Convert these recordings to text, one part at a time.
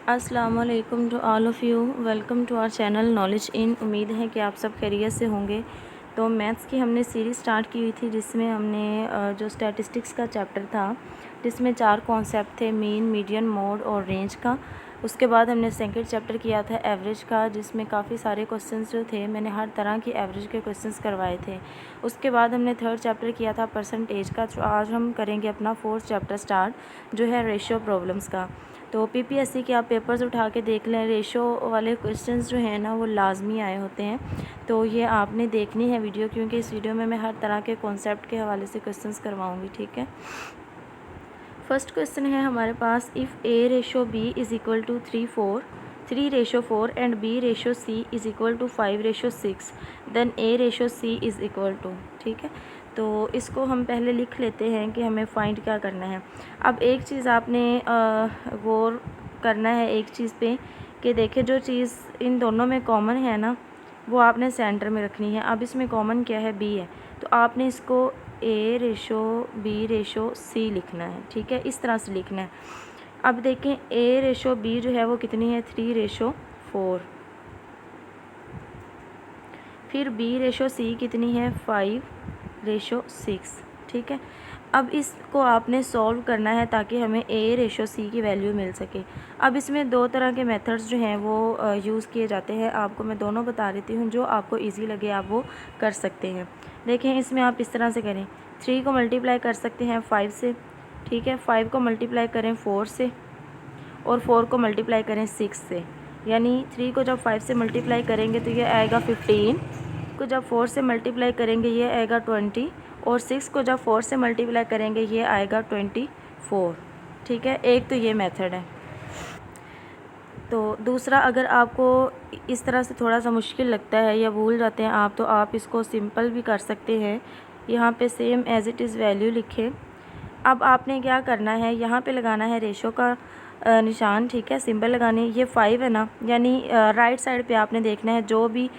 अस्सलामुअलैकुम to all of you. Welcome to our channel knowledge in. उम्मीद है कि आप सब खैरियत से होंगे। तो मैथ्स की हमने सीरीज़ स्टार्ट की हुई थी जिसमें हमने जो स्टैटिस्टिक्स का चैप्टर था जिसमें 4 कॉन्सेप्ट थे, मीन, मीडियन, मोड और रेंज का। उसके बाद हमने सेकंड चैप्टर किया था एवरेज का, जिसमें काफ़ी सारे क्वेश्चंस जो थे मैंने हर तरह की एवरेज के क्वेश्चंस करवाए थे। उसके बाद हमने थर्ड चैप्टर किया था परसेंटेज का। तो आज हम करेंगे अपना फोर्थ चैप्टर स्टार्ट जो है रेशियो प्रॉब्लम्स का। तो पीपीएससी के आप पेपर्स उठा के देख लें, रेशो वाले क्वेश्चंस जो हैं ना वो लाजमी आए होते हैं। तो ये आपने देखनी है वीडियो, क्योंकि इस वीडियो में मैं हर तरह के कॉन्सेप्ट के हवाले से क्वेश्चंस करवाऊंगी। ठीक है। फर्स्ट क्वेश्चन है हमारे पास, if A ratio B is equal to 3:4 and B ratio C is equal to 5:6 then A ratio C is equal to. ठीक है। तो इसको हम पहले लिख लेते हैं कि हमें फाइंड क्या करना है। अब एक चीज़ आपने गौर करना है एक चीज़ पे कि देखिए जो चीज़ इन दोनों में कॉमन है ना वो आपने सेंटर में रखनी है। अब इसमें कॉमन क्या है, बी है, तो आपने इसको ए रेशो बी रेशो सी लिखना है। ठीक है, इस तरह से लिखना है। अब देखें ए रेशो बी जो है वो कितनी है, 3:4। फिर बी रेशो सी कितनी है, 5:6। ठीक है। अब इसको आपने सॉल्व करना है ताकि हमें ए रेशो सी की वैल्यू मिल सके। अब इसमें दो तरह के मेथड्स जो हैं वो यूज़ किए जाते हैं। आपको मैं दोनों बता देती हूँ, जो आपको इजी लगे आप वो कर सकते हैं। देखें इसमें आप इस तरह से करें, 3 को मल्टीप्लाई कर सकते हैं 5 से। ठीक है, 5 को मल्टीप्लाई करें 4 से और 4 को मल्टीप्लाई करें 6 से। यानी 3 को जब 5 से मल्टीप्लाई करेंगे तो ये आएगा 15, को जब 4 से मल्टीप्लाई करेंगे ये आएगा 20 और 6 को जब 4 से मल्टीप्लाई करेंगे ये आएगा 24। ठीक है, एक तो ये मेथड है। तो दूसरा, अगर आपको इस तरह से थोड़ा सा मुश्किल लगता है या भूल जाते हैं आप, तो आप इसको सिंपल भी कर सकते हैं। यहाँ पे same as it is value लिखें। अब आपने क्या करना है, यहाँ पे लगाना है रेशो का निशान। ठीक है, सिंबल लगानी। ये 5 है ना, यानी राइट साइड पे आपने देखना है जो भी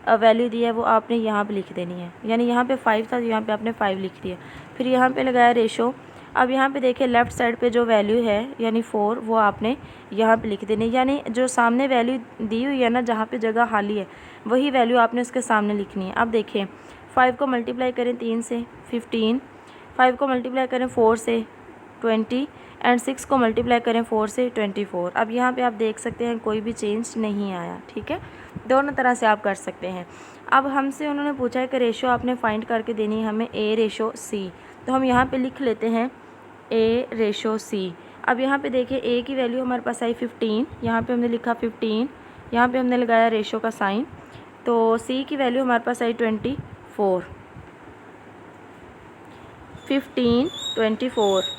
वैल्यू दी है वो आपने यहाँ पे लिख देनी है। यानी यहाँ पे 5 था तो यहाँ पे आपने 5 लिख दिया। फिर यहाँ पे लगाया रेशो। अब यहाँ पे देखिए लेफ़्ट साइड पे जो वैल्यू है यानी 4 वो आपने यहाँ पे लिख देनी। यानी जो सामने वैल्यू दी हुई है ना, जहाँ पे जगह खाली है वही वैल्यू आपने उसके सामने लिखनी है। अब देखें 5 को मल्टीप्लाई करें 3 से 15, 5 को मल्टीप्लाई करें 4 से 20 एंड 6 को मल्टीप्लाई करें 4 से 24। अब यहाँ पे आप देख सकते हैं कोई भी चेंज नहीं आया। ठीक है, दोनों तरह से आप कर सकते हैं। अब हमसे उन्होंने पूछा है कि रेशो आपने फाइंड करके देनी है हमें ए रेशो सी, तो हम यहाँ पे लिख लेते हैं ए रेशो सी। अब यहाँ पे देखिए ए की वैल्यू हमारे पास आई 15, यहाँ पे हमने लिखा 15, यहाँ पे हमने लगाया रेशो का साइन। तो सी की वैल्यू हमारे पास आई 24, 15, 24।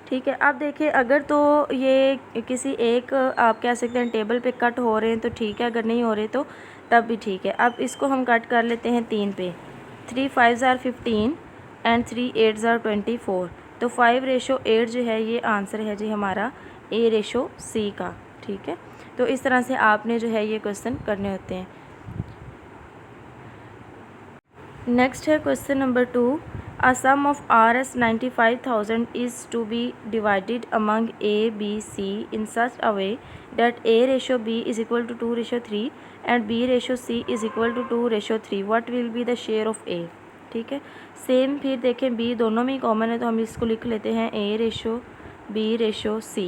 ठीक है। अब देखिए अगर तो ये किसी एक आप कह सकते हैं टेबल पे कट हो रहे हैं तो ठीक है, अगर नहीं हो रहे तो तब भी ठीक है। अब इसको हम कट कर लेते हैं 3 पे। 3 5 ज़ार 15 एंड 3 8 ज़ार 24। तो 5:8 जो है ये आंसर है जी हमारा ए रेशो सी का। ठीक है, तो इस तरह से आपने जो है ये क्वेश्चन करने होते हैं। नेक्स्ट है question number 2, a sum of Rs 95,000 is to be divided among A, B, C in such a way that A ratio B is equal to 2:3 and B ratio C is equal to 2:3. What will be the share of A? ठीक है, same. फिर देखें B दोनों में ही common है तो हम इसको लिख लेते हैं A ratio B ratio C।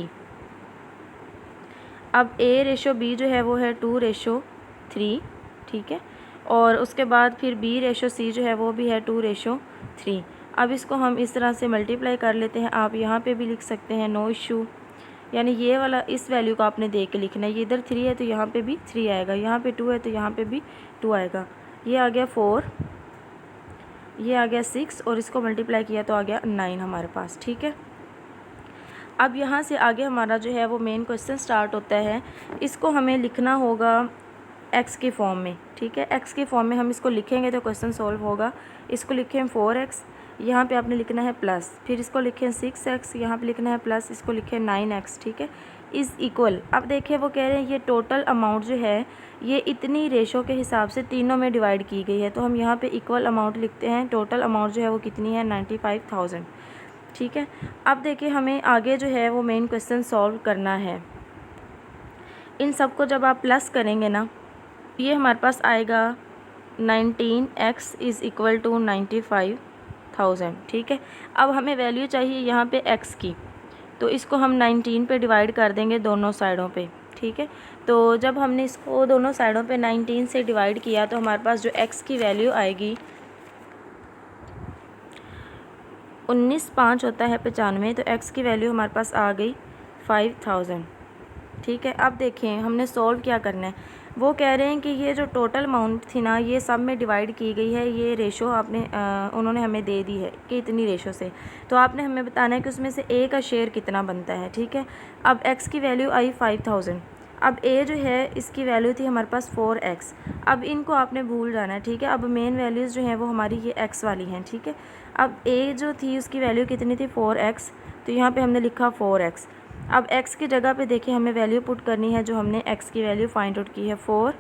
अब A रेशो B जो है वो है 2:3। ठीक है, और उसके बाद फिर B रेशो C जो है वो भी है 2:3। अब इसको हम इस तरह से मल्टीप्लाई कर लेते हैं। आप यहाँ पे भी लिख सकते हैं, नो इशू। यानी ये वाला इस वैल्यू को आपने देख के लिखना है। ये इधर 3 है तो यहाँ पे भी 3 आएगा, यहाँ पे 2 है तो यहाँ पे भी 2 आएगा। ये आ गया 4, ये आ गया 6 और इसको मल्टीप्लाई किया तो आ गया 9 हमारे पास। ठीक है, अब यहाँ से आगे हमारा जो है वो मेन क्वेश्चन स्टार्ट होता है। इसको हमें लिखना होगा एक्स के फॉर्म में। ठीक है, एक्स के फॉर्म में हम इसको लिखेंगे तो क्वेश्चन सॉल्व होगा। इसको लिखें 4x, यहाँ पे आपने लिखना है प्लस, फिर इसको लिखें 6x, यहाँ पे लिखना है प्लस, इसको लिखें 9x। ठीक है, इज़ इक्वल। अब देखिए वो कह रहे हैं ये टोटल अमाउंट जो है ये इतनी रेशो के हिसाब से तीनों में डिवाइड की गई है, तो हम यहाँ पे इक्वल अमाउंट लिखते हैं। टोटल अमाउंट जो है वो कितनी है, 95,000। ठीक है। अब देखिए हमें आगे जो है वो मेन क्वेश्चन सॉल्व करना है। इन सब को जब आप प्लस करेंगे ना, ये हमारे पास आएगा 19x इज़ इक्वल टू 95,000। ठीक है। अब हमें वैल्यू चाहिए यहाँ पे x की, तो इसको हम 19 पे डिवाइड कर देंगे दोनों साइडों पे। ठीक है। तो जब हमने इसको दोनों साइडों पे 19 से डिवाइड किया तो हमारे पास जो x की वैल्यू आएगी 19×5 होता है 95, तो x की वैल्यू हमारे पास आ गई 5000। ठीक है। अब देखें हमने सॉल्व क्या करना है। वो कह रहे हैं कि ये जो टोटल अमाउंट थी ना, ये सब में डिवाइड की गई है, ये रेशो आपने उन्होंने हमें दे दी है कि इतनी रेशो से, तो आपने हमें बताना है कि उसमें से a का शेयर कितना बनता है। ठीक है। अब x की वैल्यू आई 5000, अब a जो है इसकी वैल्यू थी हमारे पास 4x। अब इनको आपने भूल जाना है। ठीक है। अब मेन वैल्यूज़ जो हैं वो हमारी ये x वाली हैं। ठीक है। अब a जो थी उसकी वैल्यू कितनी थी 4x, तो यहाँ पे हमने लिखा 4x। अब x की जगह पे देखिए हमें वैल्यू पुट करनी है जो हमने x की वैल्यू फाइंड आउट की है 4,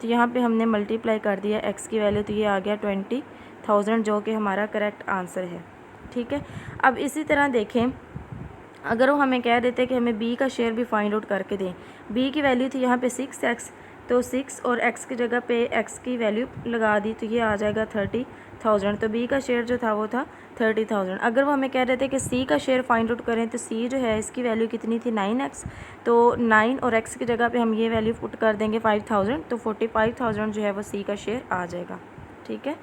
तो यहाँ पे हमने मल्टीप्लाई कर दिया x की वैल्यू, तो ये आ गया 20,000 जो कि हमारा करेक्ट आंसर है। ठीक है। अब इसी तरह देखें अगर वो हमें कह देते कि हमें b का शेयर भी फाइंड आउट करके दें, b की वैल्यू थी यहाँ पे 6x, तो 6 और x की जगह पे x की वैल्यू लगा दी, तो ये आ जाएगा 30,000। तो b का शेयर जो था वो था 30,000। अगर वो हमें कह रहे थे कि c का शेयर फाइंड आउट करें, तो c जो है इसकी वैल्यू कितनी थी 9x, तो 9 और x की जगह पे हम ये वैल्यू पुट कर देंगे 5000, तो 45,000 जो है वो c का शेयर आ जाएगा। ठीक है।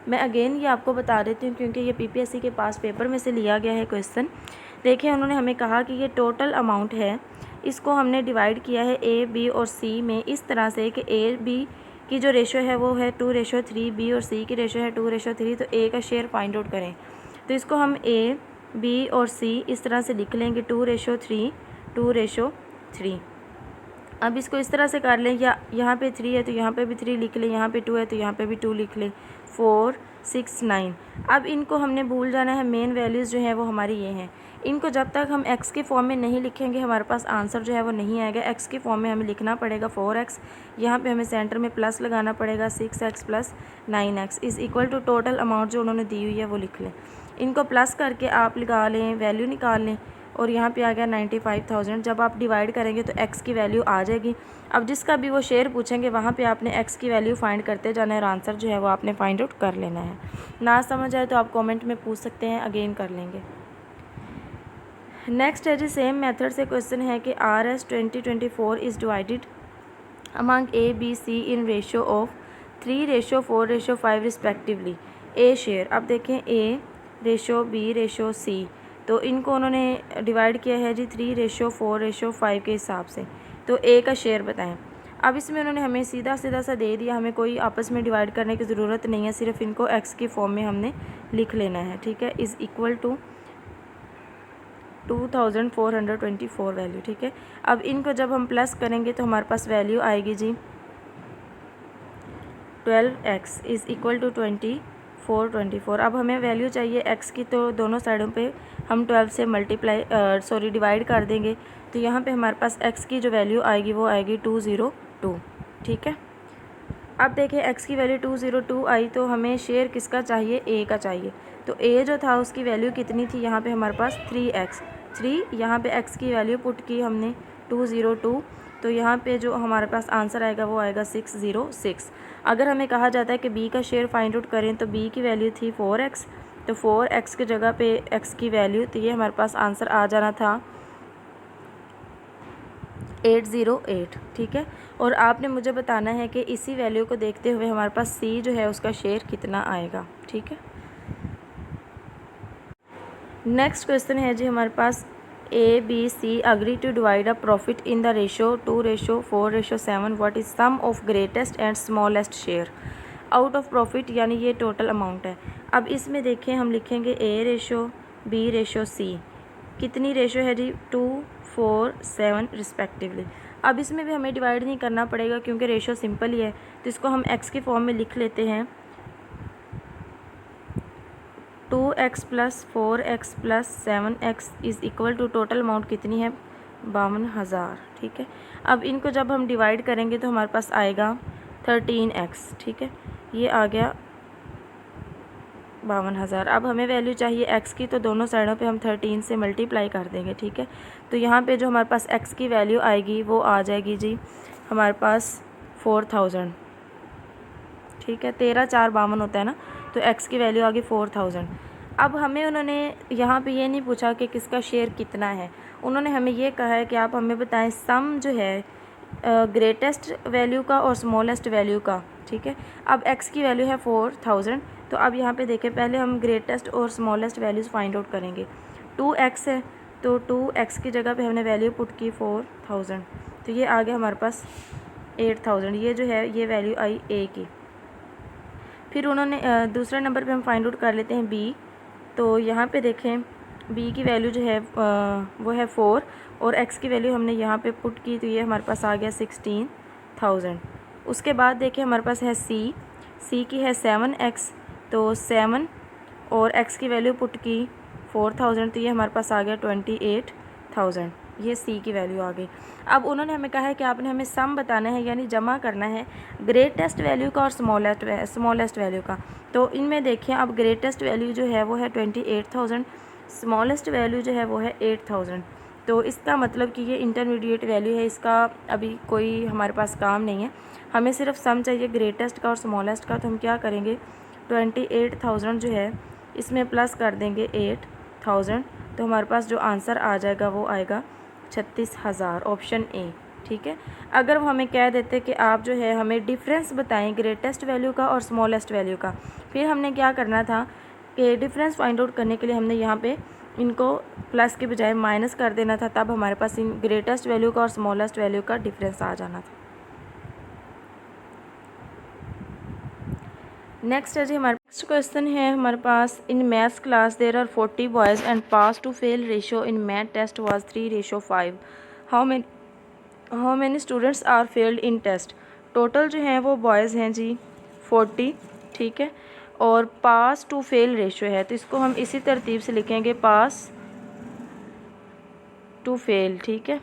मैं अगेन ये आपको बता देती हूँ क्योंकि ये PPSC के पास पेपर में से लिया गया है क्वेश्चन। देखिए उन्होंने हमें कहा कि ये टोटल अमाउंट है, इसको हमने डिवाइड किया है a, b और c में इस तरह से कि a, b की जो रेशो है वो है 2:3, b और c की रेशो है 2:3, तो a का शेयर फाइंड आउट करें, तो इसको हम a, b और c इस तरह से लिख लेंगे 2:3, 2:3। अब इसको इस तरह से कर लें, या यहाँ पे 3 है तो यहाँ पे भी 3 लिख लें, यहाँ पे 2 है तो यहाँ पे भी 2 लिख लें, 4, 6, 9। अब इनको हमने भूल जाना है, मेन वैल्यूज़ जो है वो हमारी ये हैं। इनको जब तक हम x के फॉर्म में नहीं लिखेंगे हमारे पास आंसर जो है वो नहीं आएगा। x के फॉर्म में हमें लिखना पड़ेगा 4x, यहाँ पे हमें सेंटर में प्लस लगाना पड़ेगा 6x plus 9x is equal to total amount जो उन्होंने दी हुई है वो लिख लें। इनको प्लस करके आप लगा लें, वैल्यू निकाल लें, और यहाँ पे आ गया 95,000। जब आप डिवाइड करेंगे तो x की वैल्यू आ जाएगी। अब जिसका भी वो शेयर पूछेंगे वहाँ पे आपने x की वैल्यू फाइंड करते जाना है और आंसर जो है वो आपने फाइंड आउट कर लेना है। ना समझ आए तो आप कमेंट में पूछ सकते हैं, अगेन कर लेंगे। नेक्स्ट है जी सेम मेथड से क्वेश्चन है कि RS 2024 is divided among A, B, C in ratio of 3:4:5 respectively. A share, अब देखें A ratio B ratio C, तो इनको उन्होंने डिवाइड किया है जी 3:4:5 के हिसाब से, तो A का शेयर बताएं। अब इसमें उन्होंने हमें सीधा सा दे दिया, हमें कोई आपस में डिवाइड करने की ज़रूरत नहीं है, सिर्फ इनको x की फॉर्म में हमने लिख लेना है। ठीक है। Is equal to 2424 value. ठीक है। अब इनको जब हम प्लस करेंगे तो हमारे पास वैल्यू आएगी जी 12x इज़ इक्वल टू 2424। अब हमें वैल्यू चाहिए x की, तो दोनों साइडों पे हम 12 से डिवाइड कर देंगे, तो यहाँ पे हमारे पास x की जो वैल्यू आएगी वो आएगी 202। ठीक है। अब देखिए x की वैल्यू 202 आई, तो हमें शेयर किसका चाहिए, a का चाहिए। तो a जो था उसकी वैल्यू कितनी थी, यहाँ पे हमारे पास 3x, 3 यहाँ पे x की वैल्यू पुट की हमने 202, तो यहाँ पे जो हमारे पास आंसर आएगा वो आएगा 606। अगर हमें कहा जाता है कि b का शेयर फाइंड आउट करें, तो b की वैल्यू थी 4x, तो 4x की जगह पे x की वैल्यू, तो ये हमारे पास आंसर आ जाना था 808। ठीक है। और आपने मुझे बताना है कि इसी वैल्यू को देखते हुए हमारे पास c जो है उसका शेयर कितना आएगा। ठीक है। नेक्स्ट क्वेश्चन है जी हमारे पास A, B, C agree to divide a profit in the ratio 2:4:7। What is sum of greatest and smallest share out of profit, यानी ये टोटल अमाउंट है। अब इसमें देखें हम लिखेंगे A:B C, कितनी रेशो है जी 2, 4, 7 रिस्पेक्टिवली। अब इसमें भी हमें डिवाइड नहीं करना पड़ेगा क्योंकि रेशो सिंपल ही है, तो इसको हम x के फॉर्म में लिख लेते हैं 2x plus 4x plus 7x is equal to total amount कितनी है 52,000। ठीक है। अब इनको जब हम डिवाइड करेंगे तो हमारे पास आएगा 13x। ठीक है। ये आ गया 52,000। अब हमें वैल्यू चाहिए x की, तो दोनों साइडों पे हम 13 से मल्टीप्लाई कर देंगे, ठीक है। तो यहाँ पे जो हमारे पास x की वैल्यू आएगी वो आ जाएगी जी हमारे पास 4000, ठीक है। 13 4 52 होता है ना, तो x की वैल्यू आ गई 4000। अब हमें उन्होंने यहाँ पे ये नहीं पूछा कि किसका शेयर कितना है, उन्होंने हमें ये कहा है कि आप हमें बताएं सम जो है ग्रेटेस्ट वैल्यू का और स्मॉलेस्ट वैल्यू का, ठीक है। अब x की वैल्यू है 4000, तो अब यहाँ पे देखें, पहले हम ग्रेटेस्ट और स्मॉलेस्ट वैल्यूज़ फाइंड आउट करेंगे। 2x है, तो 2x की जगह पे हमने वैल्यू पुट की 4000, तो ये आ गया हमारे पास 8000। ये जो है ये वैल्यू आई a की। फिर उन्होंने दूसरे नंबर पे हम फाइंड आउट कर लेते हैं b। तो यहाँ पे देखें b की वैल्यू जो है वो है 4 और x की वैल्यू हमने यहाँ पे पुट की, तो ये हमारे पास आ गया 16000। उसके बाद देखें हमारे पास है c की है 7x, तो 7 और x की वैल्यू पुट की 4000, तो ये हमारे पास आ गया 28000। ये c की वैल्यू आ गई। अब उन्होंने हमें कहा है कि आपने हमें सम बताना है, यानी जमा करना है ग्रेटेस्ट वैल्यू का और स्मॉलेस्ट वैल्यू का। तो इनमें देखिए अब ग्रेटेस्ट वैल्यू जो है वो है 28000, स्मॉलेस्ट वैल्यू जो है वो है 8000। तो इसका मतलब कि ये इंटरमीडिएट वैल्यू है, इसका अभी कोई हमारे पास काम नहीं है, हमें सिर्फ सम चाहिए ग्रेटेस्ट का और स्मॉलेस्ट का। तो हम क्या करेंगे, 28000 जो है इसमें प्लस कर देंगे 8000, तो हमारे पास जो आंसर आ जाएगा वो आएगा 36000, ऑप्शन ए, ठीक है। अगर वो हमें कह देते कि आप जो है हमें डिफरेंस बताएं ग्रेटेस्ट वैल्यू का और स्मॉलेस्ट वैल्यू का, फिर हमने क्या करना था कि डिफरेंस फाइंड आउट करने के लिए हमने यहाँ पे इनको प्लस के बजाय माइनस कर देना था, तब हमारे पास इन ग्रेटेस्ट वैल्यू का और स्मॉलेस्ट वैल्यू का डिफरेंस आ जाना था। नेक्स्ट है जी हमारे नेक्स्ट क्वेश्चन है हमारे पास, in maths class there are 40 boys and pass to fail ratio in math test was 3:5। How many students are failed in test. Total जो हैं वो बॉयज़ हैं जी 40, ठीक है, और पास टू फेल रेशो है, तो इसको हम इसी तरतीब से लिखेंगे पास टू फेल, ठीक है।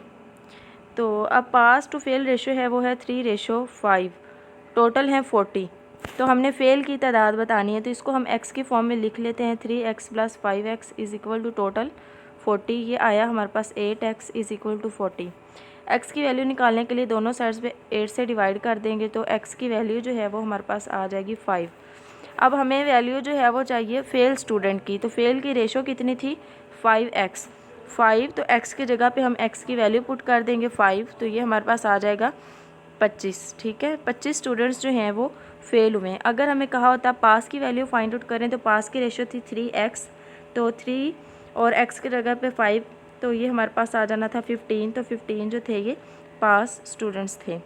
तो अब पास टू फेल रेशो है वो है 3:5, टोटल हैं 40, तो हमने फ़ेल की तादाद बतानी है, तो इसको हम x की फॉर्म में लिख लेते हैं। 3x + 5x is equal to total 40। ये आया हमारे पास 8x is equal to 40। x की वैल्यू निकालने के लिए दोनों साइड्स पे 8 से डिवाइड कर देंगे, तो x की वैल्यू जो है वो हमारे पास आ जाएगी 5। अब हमें वैल्यू जो है वो चाहिए फ़ेल स्टूडेंट की, तो फ़ेल की रेशो कितनी थी 5x, 5, तो x की जगह पे हम x की वैल्यू पुट कर देंगे 5, तो ये हमारे पास आ जाएगा 25, ठीक है। 25 स्टूडेंट्स जो हैं वो फेल हुए हैं। अगर हमें कहा होता पास की वैल्यू फाइंड आउट करें, तो पास की रेशो थी 3x, तो 3 और x की जगह पे 5, तो ये हमारे पास आ जाना था 15, तो 15 जो थे ये पास स्टूडेंट्स थे।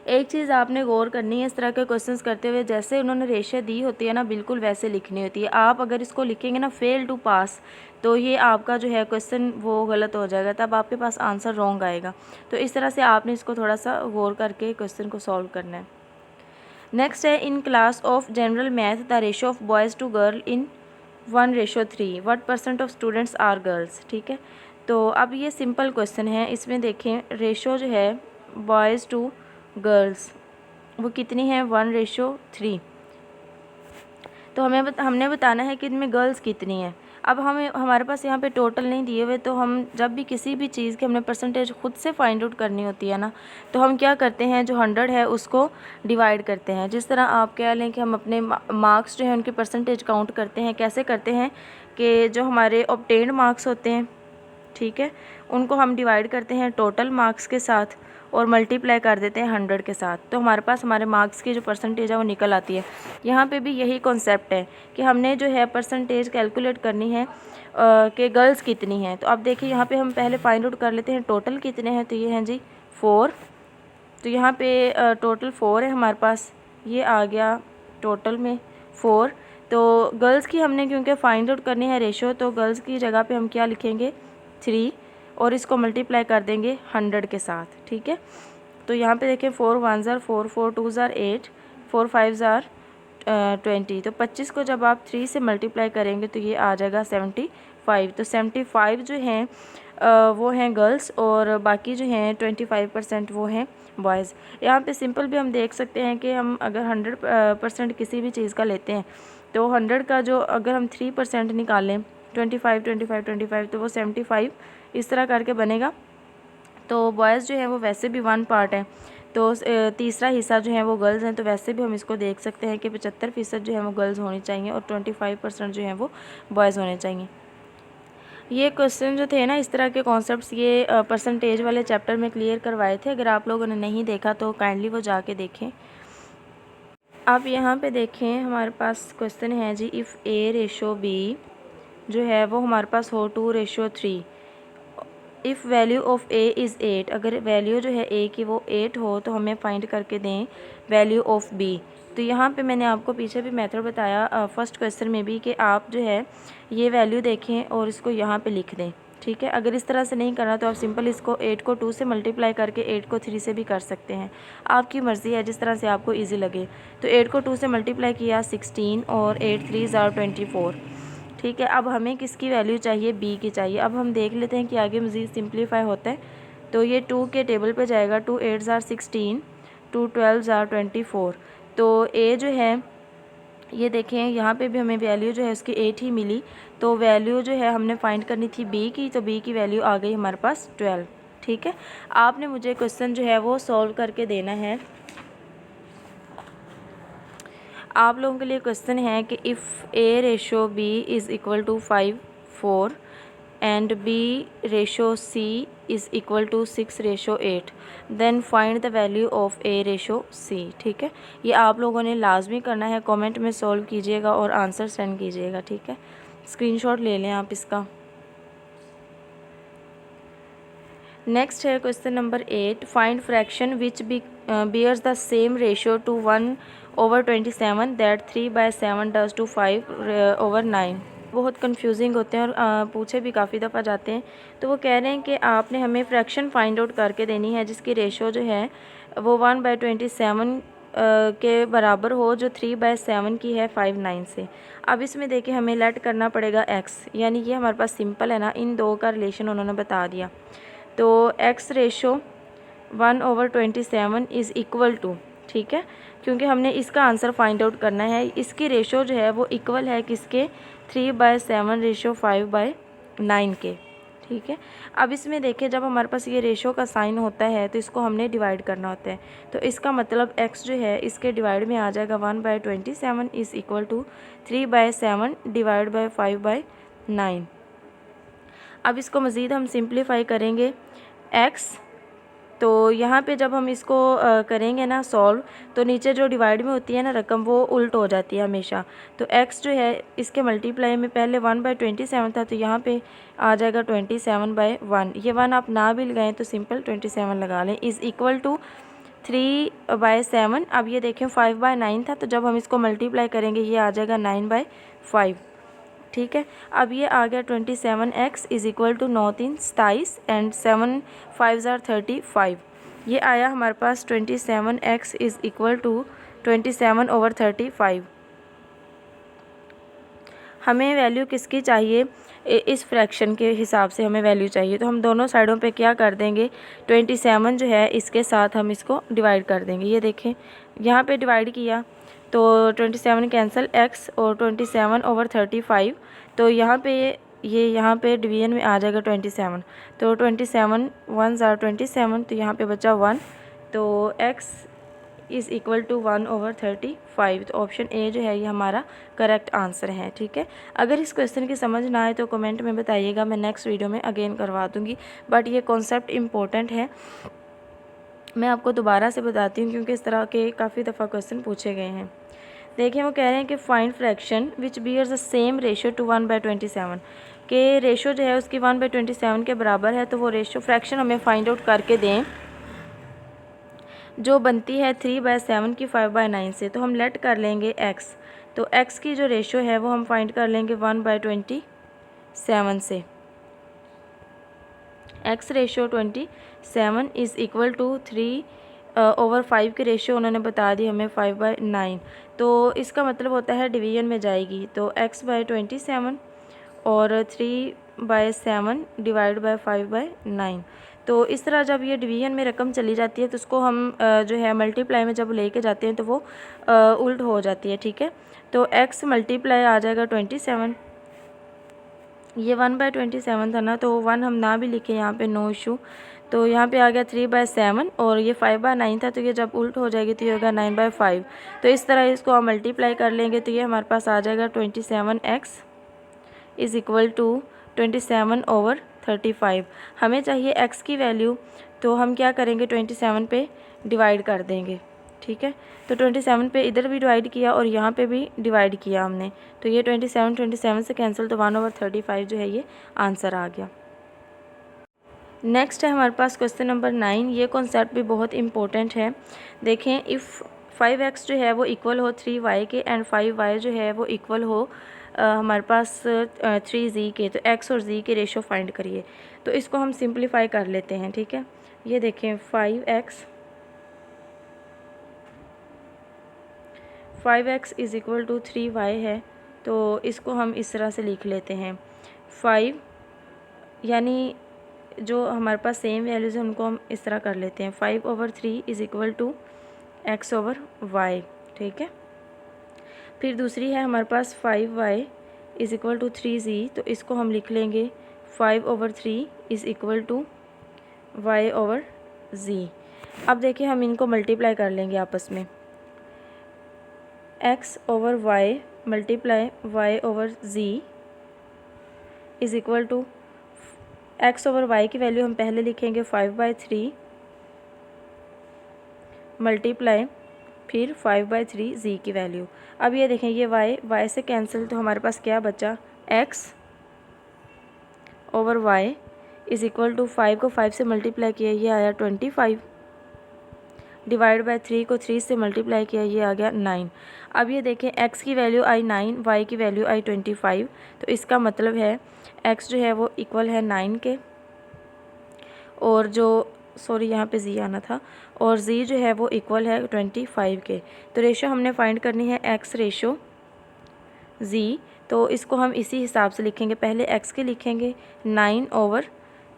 एक चीज़ आपने गौर करनी है इस तरह के क्वेश्चंस करते हुए, जैसे उन्होंने रेशो दी होती है ना, बिल्कुल वैसे लिखनी होती है। आप अगर इसको लिखेंगे ना फेल टू पास, तो ये आपका जो है क्वेश्चन वो गलत हो जाएगा, तब आपके पास आंसर रॉन्ग आएगा। तो इस तरह से आपने इसको थोड़ा सा गौर करके क्वेश्चन को सॉल्व करना है। नेक्स्ट है, in class of general math the ratio of boys to girl in 1:3, what % of students are girls, ठीक है। तो अब ये सिंपल क्वेश्चन है, इसमें देखें रेशो जो है बॉयज़ टू गर्ल्स वो कितनी है 1:3, तो हमने बताना है कि इनमें गर्ल्स कितनी है। अब हमारे पास यहाँ पे टोटल नहीं दिए हुए, तो हम जब भी किसी भी चीज़ की हमने परसेंटेज खुद से फाइंड आउट करनी होती है ना, तो हम क्या करते हैं, जो 100 है उसको डिवाइड करते हैं। जिस तरह आप कह लें कि हम अपने मार्क्स जो हैं उनकी परसेंटेज काउंट करते हैं, कैसे करते हैं कि जो हमारे ऑब्टेन्ड मार्क्स होते हैं, ठीक है, उनको हम डिवाइड करते हैं टोटल मार्क्स के साथ और मल्टीप्लाई कर देते हैं 100 के साथ, तो हमारे पास हमारे मार्क्स की जो परसेंटेज है वो निकल आती है। यहाँ पे भी यही कॉन्सेप्ट है कि हमने जो है परसेंटेज कैलकुलेट करनी है कि गर्ल्स कितनी हैं। तो अब देखिए यहाँ पे हम पहले फाइंड आउट कर लेते हैं टोटल कितने हैं, तो ये हैं जी 4, तो यहाँ पे टोटल 4 है हमारे पास, ये आ गया टोटल में 4। तो गर्ल्स की हमने क्योंकि फाइंड आउट करनी है रेशो, तो गर्ल्स की जगह पे हम क्या लिखेंगे 3 और इसको मल्टीप्लाई कर देंगे 100 के साथ, ठीक है। तो यहाँ पे देखें 4 1 ज़ार 4, 4 2 ज़ार 8, 4 5 ज़ार 20, तो 25 को जब आप 3 से मल्टीप्लाई करेंगे तो ये आ जाएगा 75। तो 75 जो हैं वो हैं गर्ल्स और बाकी जो हैं 25% वो हैं बॉयज़। यहाँ पे सिंपल भी हम देख सकते हैं कि हम अगर 100% किसी भी चीज़ का लेते हैं तो 100 का जो अगर हम 3% निकालें 25 25 25 तो वो 75 इस तरह करके बनेगा। तो बॉयज़ जो है वो वैसे भी 1 पार्ट है, तो तीसरा हिस्सा जो है वो गर्ल्स हैं, तो वैसे भी हम इसको देख सकते हैं कि 75% जो है वो गर्ल्स होनी चाहिए और 25% जो है वो बॉयज़ होने चाहिए। ये क्वेश्चन जो थे ना, इस तरह के कॉन्सेप्ट्स ये परसेंटेज वाले चैप्टर में क्लियर करवाए थे। अगर आप लोगों ने नहीं देखा तो काइंडली वो जाके देखें। आप यहाँ पे देखें, हमारे पास क्वेश्चन है जी, इफ़ A रेशो B जो है वो हमारे पास हो 2:3, if value of A is 8, अगर वैल्यू जो है A की वो 8 हो तो हमें फाइंड करके दें वैल्यू ऑफ B। तो यहाँ पे मैंने आपको पीछे भी मेथड बताया फर्स्ट क्वेश्चन में भी कि आप जो है ये वैल्यू देखें और इसको यहाँ पे लिख दें, ठीक है। अगर इस तरह से नहीं करना तो आप सिंपल इसको 8 को 2 से मल्टीप्लाई करके 8 को 3 से भी कर सकते हैं, आपकी मर्ज़ी है, जिस तरह से आपको ईजी लगे। तो 8 को 2 से मल्टीप्लाई किया 16 और 8 3 24, ठीक है। अब हमें किसकी वैल्यू चाहिए, बी की चाहिए। अब हम देख लेते हैं कि आगे मज़ीद सिंप्लीफाई होता है। तो ये 2 के टेबल पे जाएगा, 2 8 16, 2 12 24। तो ए जो है ये देखें, यहाँ पे भी हमें वैल्यू जो है उसकी 8 ही मिली, तो वैल्यू जो है हमने फाइंड करनी थी बी की, तो बी की वैल्यू आ गई हमारे पास 12, ठीक है। आपने मुझे क्वेश्चन जो है वो सॉल्व करके देना है। आप लोगों के लिए क्वेश्चन है कि if A ratio B is equal to 5 4 and B ratio C is equal to 6 ratio 8, then find the value of A ratio C, ठीक है। ये आप लोगों ने लाजमी करना है, कमेंट में सॉल्व कीजिएगा और आंसर सेंड कीजिएगा, ठीक है। स्क्रीनशॉट ले लें आप इसका। नेक्स्ट है question number 8, find fraction which bears the same ratio to 1/27 that 3/7 does to 5/9। बहुत कंफ्यूजिंग होते हैं और पूछे भी काफ़ी दफ़ा जाते हैं। तो वो कह रहे हैं कि आपने हमें फ्रैक्शन फाइंड आउट करके देनी है जिसकी रेशियो जो है वो 1/27 के बराबर हो, जो 3/7 की है 5/9 से। अब इसमें देखिए हमें लेट करना पड़ेगा x, यानी ये हमारे पास सिंपल है ना, इन दो का रिलेशन उन्होंने बता दिया। तो x ratio 1/27 is equal to, ठीक है, क्योंकि हमने इसका आंसर फाइंड आउट करना है। इसकी रेशो जो है वो इक्वल है किसके, 3/7 रेशो 5/9 के, ठीक है। अब इसमें देखिए जब हमारे पास ये रेशो का साइन होता है तो इसको हमने डिवाइड करना होता है। तो इसका मतलब x जो है इसके डिवाइड में आ जाएगा 1/27 is equal to 3/7 divide by 5/9। अब इसको मज़ीद हम सिंप्लीफाई करेंगे x, तो यहाँ पे जब हम इसको करेंगे ना सॉल्व, तो नीचे जो डिवाइड में होती है ना रकम वो उल्ट हो जाती है हमेशा। तो x जो है इसके मल्टीप्लाई में पहले 1/27 था, तो यहाँ पे आ जाएगा 27/1। ये 1 आप ना भी लगाएं तो सिंपल 27 लगा लें, इज़ इक्वल टू 3/7। अब ये देखें 5/9 था, तो जब हम इसको मल्टीप्लाई करेंगे ये आ जाएगा 9/5, ठीक है। अब ये आ गया 27x is equal to 9 3 27 and 7 5 35। ये आया हमारे पास 27x इज़ इक्वल टू 27/35। हमें वैल्यू किसकी चाहिए, इस फ्रैक्शन के हिसाब से हमें वैल्यू चाहिए। तो हम दोनों साइडों पे क्या कर देंगे, 27 जो है इसके साथ हम इसको डिवाइड कर देंगे। ये देखें यहाँ पे डिवाइड किया तो 27 कैंसिल, x और 27/35, तो यहाँ पे ये यहाँ पे डिवीजन में आ जाएगा 27, तो 27 1 27, तो यहाँ पे बचा 1, तो x इज़ इक्वल टू 1/35। तो ऑप्शन ए जो है ये हमारा करेक्ट आंसर है, ठीक है। अगर इस क्वेश्चन की समझ ना आए तो कमेंट में बताइएगा, मैं नेक्स्ट वीडियो में अगेन करवा दूँगी। बट ये कॉन्सेप्ट इम्पोर्टेंट है, मैं आपको दोबारा से बताती हूँ क्योंकि इस तरह के काफ़ी दफ़ा क्वेश्चन पूछे गए हैं। देखिए वो कह रहे हैं कि find fraction which bears the same ratio to 1/27, के रेशो जो है उसकी 1/27 के बराबर है। तो वो रेशो फ्रैक्शन हमें फाइंड आउट करके दें जो बनती है 3/7 की 5/9 से। तो हम लेट कर लेंगे x, तो x की जो रेशो है वो हम फाइंड कर लेंगे 1/27 से। x ratio 27 is equal to 3/5 की रेशो उन्होंने बता दी हमें 5/9। तो इसका मतलब होता है डिवीजन में जाएगी, तो x/27 और 3/7 डिवाइड बाय 5/9। तो इस तरह जब ये डिवीज़न में रकम चली जाती है तो उसको हम जो है मल्टीप्लाई में जब लेके जाते हैं तो वो उल्ट हो जाती है, ठीक है। तो x मल्टीप्लाई आ जाएगा 27, ये 1/27 था ना, तो 1 हम ना भी लिखें यहाँ पे नो इशू। तो यहाँ पे आ गया 3/7 और ये 5/9 था, तो ये जब उल्ट हो जाएगी तो ये होगा 9/5। तो इस तरह इसको हम मल्टीप्लाई कर लेंगे तो ये हमारे पास आ जाएगा 27x इज़ इक्वल टू 27/35। हमें चाहिए x की वैल्यू, तो हम क्या करेंगे 27 पे डिवाइड कर देंगे, ठीक है। तो 27 पे इधर भी डिवाइड किया और यहाँ पे भी डिवाइड किया हमने, तो ये 27 से कैंसिल, तो 1/35 जो है ये आंसर आ गया। नेक्स्ट है हमारे पास क्वेश्चन नंबर 9। ये कॉन्सेप्ट भी बहुत इंपॉर्टेंट है। देखें, इफ़ 5x जो है वो इक्वल हो 3y के एंड 5y जो है वो इक्वल हो हमारे पास 3z के, तो x और z के रेशो फाइंड करिए। तो इसको हम सिंप्लीफाई कर लेते हैं, ठीक है। ये देखें 5x is equal to 3y है, तो इसको हम इस तरह से लिख लेते हैं 5, यानी जो हमारे पास सेम वैल्यूज़ हैं उनको हम इस तरह कर लेते हैं 5/3 इज़ इक्वल टू x/y, ठीक है। फिर दूसरी है हमारे पास 5y is equal to 3z, तो इसको हम लिख लेंगे 5/3 इज़ इक्वल टू y/z। अब देखिए हम इनको मल्टीप्लाई कर लेंगे आपस में, x/y multiply y/z is equal to x/y की वैल्यू हम पहले लिखेंगे 5/3 मल्टीप्लाई फिर 5/3 की वैल्यू। अब ये देखें, ये y से कैंसिल, तो हमारे पास क्या बचा, x/y इज़ इक्वल टू 5 को 5 से मल्टीप्लाई किया, ये आया 25, डिवाइड बाय 3 को 3 से मल्टीप्लाई किया, ये आ गया 9। अब ये देखें, x की वैल्यू आई 9, y की वैल्यू आई 25, तो इसका मतलब है x जो है वो इक्वल है 9 के, और जो यहाँ पे z आना था, और z जो है वो इक्वल है 25 के। तो रेशो हमने फाइंड करनी है x रेशो z, तो इसको हम इसी हिसाब से लिखेंगे, पहले x के लिखेंगे 9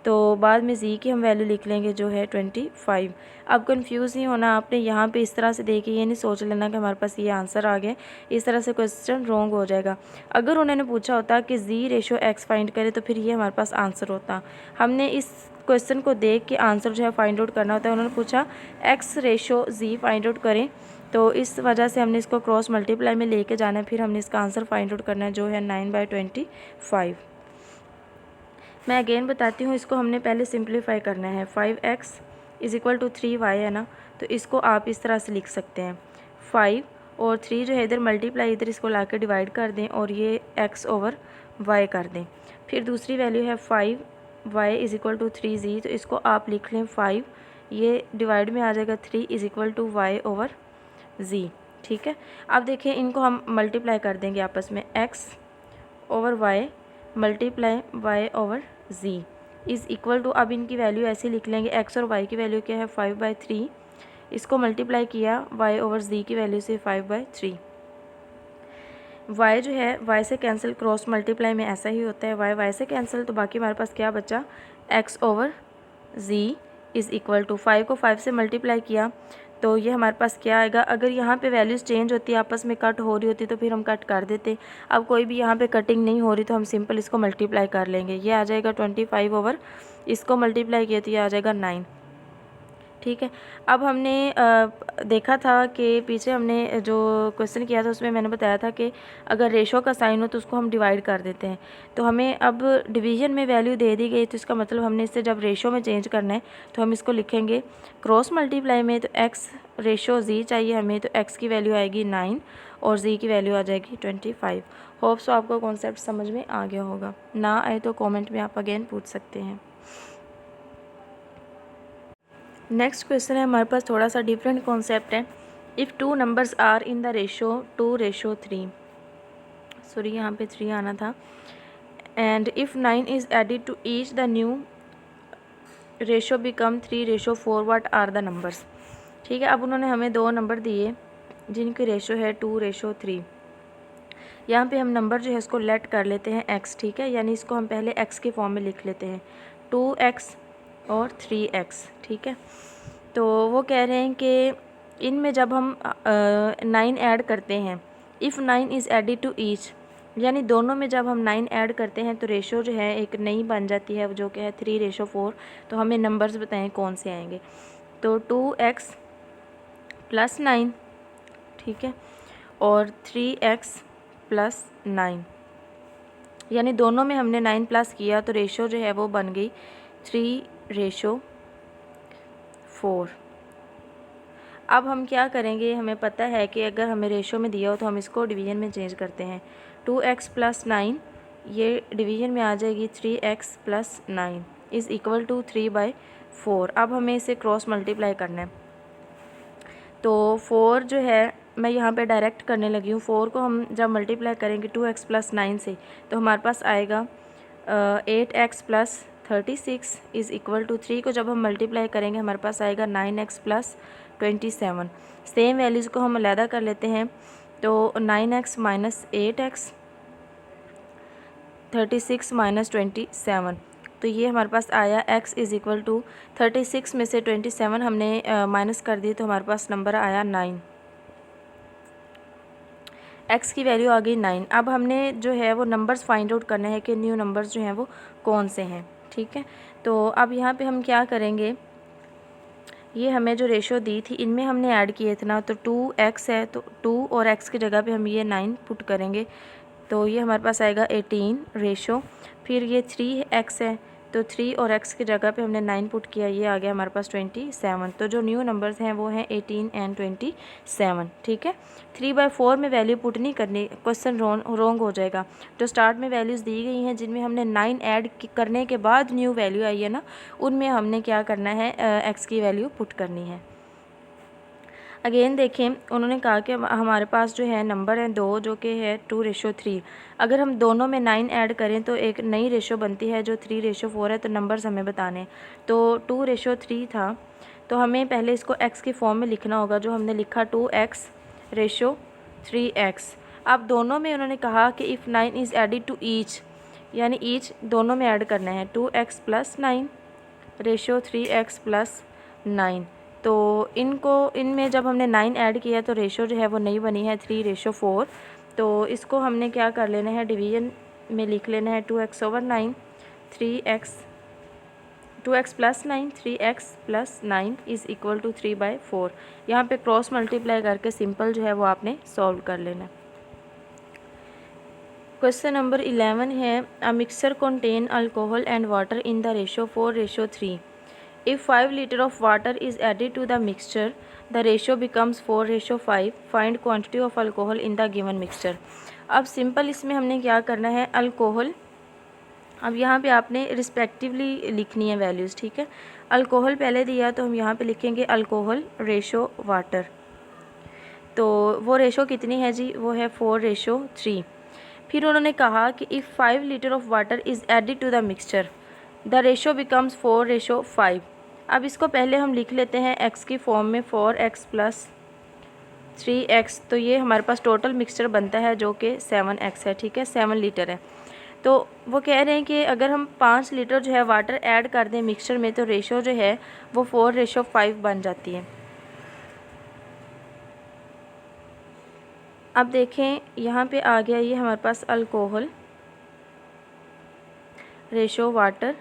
तो बाद में z की हम वैल्यू लिख लेंगे जो है 25। अब कंफ्यूज नहीं होना आपने, यहाँ पे इस तरह से देखिए, ये नहीं सोच लेना कि हमारे पास ये आंसर आ गया, इस तरह से क्वेश्चन रॉन्ग हो जाएगा। अगर उन्होंने पूछा होता कि z रेशो x फाइंड करे तो फिर ये हमारे पास आंसर होता। हमने इस क्वेश्चन को देख के आंसर जो है फाइंड आउट करना होता है। उन्होंने पूछा x ratio z find out करें, तो इस वजह से हमने इसको क्रॉस मल्टीप्लाई में लेके जाना है, फिर हमने इसका आंसर फाइंड आउट करना है जो है 9/25। मैं अगेन बताती हूँ, इसको हमने पहले सिंप्लीफाई करना है। 5x is equal to 3y है ना, तो इसको आप इस तरह से लिख सकते हैं 5 और 3 जो है इधर मल्टीप्लाई, इधर इसको ला के डिवाइड कर दें और ये x/y कर दें। फिर दूसरी वैल्यू है 5y is equal to 3z, तो इसको आप लिख लें 5, ये डिवाइड में आ जाएगा 3 इज़ इक्वल टू y/z, ठीक है। अब देखें, इनको हम मल्टीप्लाई कर देंगे आपस में, x/y multiply y/z is equal to, अब इनकी वैल्यू ऐसे लिख लेंगे, x और y की वैल्यू क्या है 5/3, इसको मल्टीप्लाई किया y/z की वैल्यू से 5/3। y जो है y से कैंसिल, क्रॉस मल्टीप्लाई में ऐसा ही होता है, y से कैंसिल, तो बाकी हमारे पास क्या बचा, x/z इज़ इक्वल टू 5 को 5 से मल्टीप्लाई किया, तो ये हमारे पास क्या आएगा। अगर यहाँ पे वैल्यूज़ चेंज होती है, आपस में कट हो रही होती, तो फिर हम कट कर देते। अब कोई भी यहाँ पे कटिंग नहीं हो रही, तो हम सिंपल इसको मल्टीप्लाई कर लेंगे, ये आ जाएगा 25 इसको मल्टीप्लाई किया तो ये आ जाएगा 9, ठीक है। अब हमने देखा था कि पीछे हमने जो क्वेश्चन किया था उसमें मैंने बताया था कि अगर रेशो का साइन हो तो उसको हम डिवाइड कर देते हैं। तो हमें अब डिवीज़न में वैल्यू दे दी गई, तो इसका मतलब हमने इससे जब रेशो में चेंज करना है तो हम इसको लिखेंगे क्रॉस मल्टीप्लाई में। तो x रेशो z चाहिए हमें, तो x की वैल्यू आएगी 9 और z की वैल्यू आ जाएगी 25। होप्स आपको कॉन्सेप्ट समझ में आ गया होगा, ना आए तो कॉमेंट में आप अगेन पूछ सकते हैं। नेक्स्ट क्वेश्चन है हमारे पास थोड़ा सा डिफरेंट कॉन्सेप्ट है। If 2 numbers are in the ratio 2:3, sorry यहाँ पे 3 आना था, and if 9 is added to each the new ratio become 3:4, what are the numbers. ठीक है, अब उन्होंने हमें 2 नंबर दिए जिनकी रेशो है 2:3। यहाँ पे हम नंबर जो है इसको लेट कर लेते हैं x, ठीक है, यानी इसको हम पहले x के फॉर्म में लिख लेते हैं। 2x और 3x, ठीक है। तो वो कह रहे हैं कि इनमें जब हम 9 ऐड करते हैं, if 9 is added to each, यानी दोनों में जब हम 9 ऐड करते हैं तो रेशो जो है एक नई बन जाती है, जो कि है 3:4। तो हमें नंबर्स बताएं कौन से आएंगे। तो 2x + 9, ठीक है, और 3x + 9, यानी दोनों में हमने 9 प्लस किया तो रेशो जो है वो बन गई 3:4। अब हम क्या करेंगे, हमें पता है कि अगर हमें रेशो में दिया हो तो हम इसको डिवीज़न में चेंज करते हैं। 2x + 9 ये डिवीज़न में आ जाएगी 3x + 9 = 3/4। अब हमें इसे क्रॉस मल्टीप्लाई करना है। तो 4 जो है मैं यहाँ पे डायरेक्ट करने लगी हूँ। 4 को हम जब मल्टीप्लाई करेंगे 2x + 9 से तो हमारे पास आएगा 8x + 36 = 3 को जब हम मल्टीप्लाई करेंगे हमारे पास आएगा 9x + 27। सेम वैल्यूज़ को हम अलहदा कर लेते हैं। तो 9x - 8x, 36 - 27, तो ये हमारे पास आया x = 36 में से 27 हमने माइनस कर दी तो हमारे पास नंबर आया 9। x की वैल्यू आ गई 9। अब हमने जो है वो नंबर्स फाइंड आउट करने हैं कि न्यू नंबर्स जो हैं वो कौन से हैं, ठीक है। तो अब यहाँ पे हम क्या करेंगे, ये हमें जो रेशो दी थी इनमें हमने ऐड किए थे ना, तो 2x है तो 2 और x की जगह पे हम ये 9 पुट करेंगे तो ये हमारे पास आएगा 18 रेशो। फिर ये 3x है तो 3 और x की जगह पे हमने 9 पुट किया, ये आ गया हमारे पास 27। तो जो न्यू नंबर्स हैं वो हैं 18 और 27, ठीक है। 3/4 में वैल्यू पुट नहीं करनी, क्वेश्चन रॉन्ग हो जाएगा। जो स्टार्ट में वैल्यूज़ दी गई हैं जिनमें हमने 9 ऐड करने के बाद न्यू वैल्यू आई है ना, उनमें हमने क्या करना है, x की वैल्यू पुट करनी है। अगेन देखें, उन्होंने कहा कि हमारे पास जो है नंबर है 2 जो कि है 2:3। अगर हम दोनों में 9 ऐड करें तो एक नई रेशो बनती है जो 3:4 है। तो नंबर्स हमें बताने, तो 2:3 था तो हमें पहले इसको x की फॉर्म में लिखना होगा, जो हमने लिखा 2x/3x। अब दोनों में उन्होंने कहा कि if 9 is added to each, यानी ईच दोनों में ऐड करना है। 2x + 9 3x + 9, तो इनमें जब हमने 9 ऐड किया तो रेशो जो है वो नई बनी है 3:4। तो इसको हमने क्या कर लेना है, डिवीज़न में लिख लेना है 2x/9 3x 2x + 9 3x + 9 = 3/4। यहाँ पे क्रॉस मल्टीप्लाई करके सिंपल जो है वो आपने सॉल्व कर लेना। क्वेश्चन नंबर 11 है, a mixture contain alcohol and water in the ratio 4:3। If 5 liters of water is added to the mixture, the ratio becomes 4:5. Find quantity of alcohol in the given mixture. अब simple इसमें हमने क्या करना है, alcohol, अब यहाँ पे आपने रिस्पेक्टिवली लिखनी है वैल्यूज़, ठीक है। अल्कोहल पहले दिया तो हम यहाँ पे लिखेंगे अल्कोहल रेशो वाटर, तो वो रेशो कितनी है जी, वो है 4:3। फिर उन्होंने कहा कि if 5 liters of water is added to the mixture, the ratio becomes 4:5। अब इसको पहले हम लिख लेते हैं x की फॉर्म में 4x + 3x, तो ये हमारे पास टोटल मिक्सचर बनता है जो कि 7x है, ठीक है, 7 लीटर है। तो वो कह रहे हैं कि अगर हम 5 लीटर जो है वाटर ऐड कर दें मिक्सचर में तो रेशो जो है वो 4:5 बन जाती है। अब देखें यहाँ पे आ गया ये हमारे पास अल्कोहल रेशो वाटर,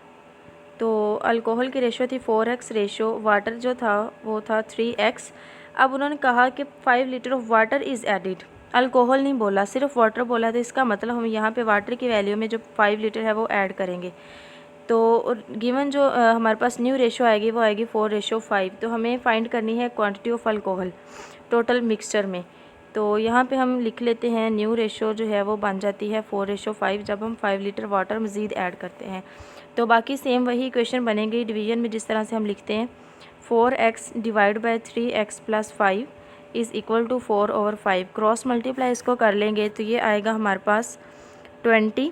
तो अल्कोहल की रेशो थी 4x, रेशो वाटर जो था वो था 3x। अब उन्होंने कहा कि 5 litre of water is added, alcohol नहीं बोला, सिर्फ वाटर बोला, तो इसका मतलब हम यहाँ पे वाटर की वैल्यू में जो 5 लीटर है वो ऐड करेंगे। तो गिवन जो हमारे पास न्यू रेशो आएगी वो आएगी 4:5। तो हमें फाइंड करनी है quantity of alcohol total mixture में। तो यहाँ पे हम लिख लेते हैं न्यू रेशो जो है वो बन जाती है 4:5 जब हम 5 लीटर वाटर मज़ीद ऐड करते हैं। तो बाकी सेम वही इक्वेशन बनेगी डिवीज़न में, जिस तरह से हम लिखते हैं 4x / 3x + 5 = 4/5। क्रॉस मल्टीप्लाई इसको कर लेंगे तो ये आएगा हमारे पास 20।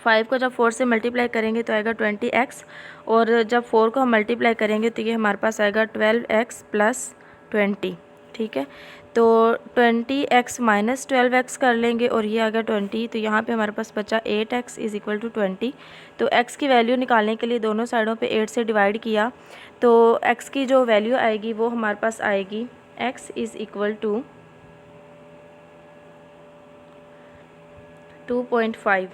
5 को जब 4 से मल्टीप्लाई करेंगे तो आएगा 20x, और जब 4 को हम मल्टीप्लाई करेंगे तो ये हमारे पास आएगा 12x + 20, ठीक है। तो 20x माइनस 12x कर लेंगे और ये आ गया 20, तो यहाँ पे हमारे पास बचा 8x इज़ इक्वल टू 20। तो x की वैल्यू निकालने के लिए दोनों साइडों पे 8 से डिवाइड किया, तो x की जो वैल्यू आएगी वो हमारे पास आएगी x इज़ इक्वल टू 2.5।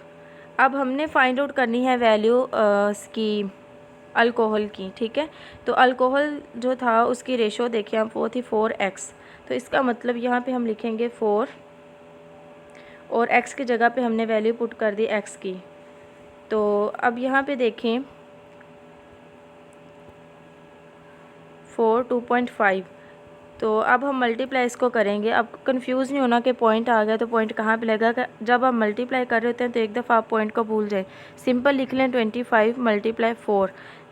अब हमने फाइंड आउट करनी है वैल्यू की अल्कोहल की, ठीक है। तो अल्कोहल जो था उसकी रेशो देखिए हम, वो थी 4x, तो इसका मतलब यहाँ पे हम लिखेंगे 4 और x की जगह पे हमने वैल्यू पुट कर दी x की। तो अब यहाँ पे देखें 4 2.5, तो अब हम मल्टीप्लाई इसको करेंगे। अब कंफ्यूज नहीं होना कि पॉइंट आ गया तो पॉइंट कहाँ पे लगेगा। जब आप मल्टीप्लाई कर रहे होते हैं तो एक दफ़ा आप पॉइंट को भूल जाए, सिंपल लिख लें 25 मल्टीप्लाई 4,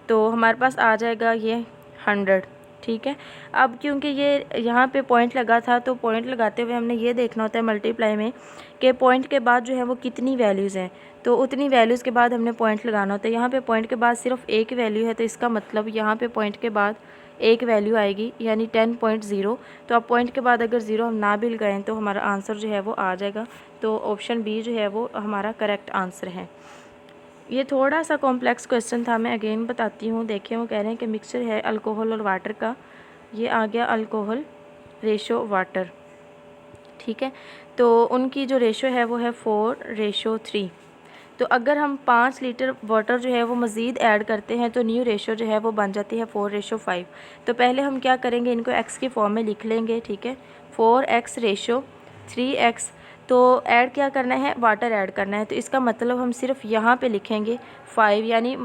तो हमारे पास आ जाएगा ये 100, ठीक है। अब क्योंकि ये यहाँ पे पॉइंट लगा था तो पॉइंट लगाते हुए हमने ये देखना होता है मल्टीप्लाई में कि पॉइंट के बाद जो है वो कितनी वैल्यूज़ हैं, तो उतनी वैल्यूज़ के बाद हमने पॉइंट लगाना होता है। यहाँ पे पॉइंट के बाद सिर्फ एक वैल्यू है, तो इसका मतलब यहाँ पे पॉइंट के बाद एक वैल्यू आएगी यानी 10.0। तो अब पॉइंट के बाद अगर ज़ीरो हम ना भी लगाएं तो हमारा आंसर जो है वो आ जाएगा। तो ऑप्शन बी जो है वो हमारा करेक्ट आंसर है। ये थोड़ा सा कॉम्प्लेक्स क्वेश्चन था, मैं अगेन बताती हूँ। देखिए वो कह रहे हैं कि मिक्सचर है अल्कोहल और वाटर का, ये आ गया अल्कोहल रेशो वाटर, ठीक है। तो उनकी जो रेशो है वो है 4:3। तो अगर हम 5 लीटर वाटर जो है वो मज़ीद ऐड करते हैं तो न्यू रेशो जो है वो बन जाती है 4:5। तो पहले हम क्या करेंगे, इनको x की फॉर्म में लिख लेंगे, ठीक है। 4x रेशो 3x, तो ऐड क्या करना है, वाटर ऐड करना है, तो इसका मतलब हम सिर्फ यहाँ पे लिखेंगे 5, यानी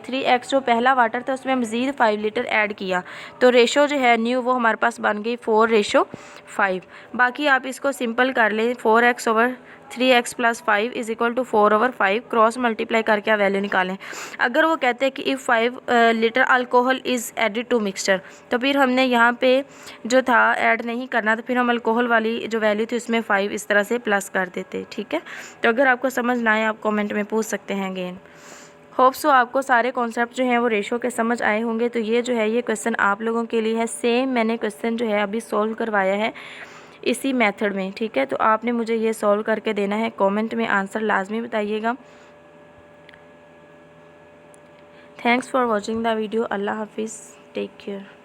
3x जो पहला वाटर था उसमें मज़ीद 5 लीटर ऐड किया, तो रेशो जो है न्यू वो हमारे पास बन गई 4:5। बाकी आप इसको सिंपल कर लें, 4x over 3x + 5 is equal to 4/5, cross multiply करके आप वैल्यू निकालें। अगर वो कहते हैं कि if 5 litre alcohol is added to mixture, तो फिर हमने यहाँ पे जो था ऐड नहीं करना, तो फिर हम अल्कोहल वाली जो वैल्यू थी उसमें 5 इस तरह से प्लस कर देते, ठीक है। तो अगर आपको समझ ना आए आप कमेंट में पूछ सकते हैं अगेन। होप सो आपको सारे कॉन्सेप्ट जो हैं वो रेशो के समझ आए होंगे। तो ये जो है ये क्वेश्चन आप लोगों के लिए है, सेम मैंने क्वेश्चन जो है अभी सॉल्व करवाया है इसी मेथड में, ठीक है। तो आपने मुझे ये सॉल्व करके देना है, कमेंट में आंसर लाजमी बताइएगा। Thanks for watching the video. अल्लाह हाफिज़, टेक केयर।